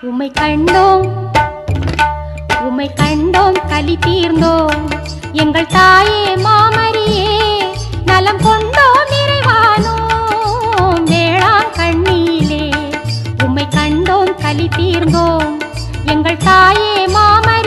உம்மை கண்டோம் உம்மை கண்டோம் கலி தீர்ந்தோம் எங்கள் தாயே மாமரியே நலம் கொண்டோம் நிறைவானோம் வேளாங்கண்ணியிலே உம்மை கண்டோம் கலி தீர்ந்தோம் எங்கள் தாயே மாமரியே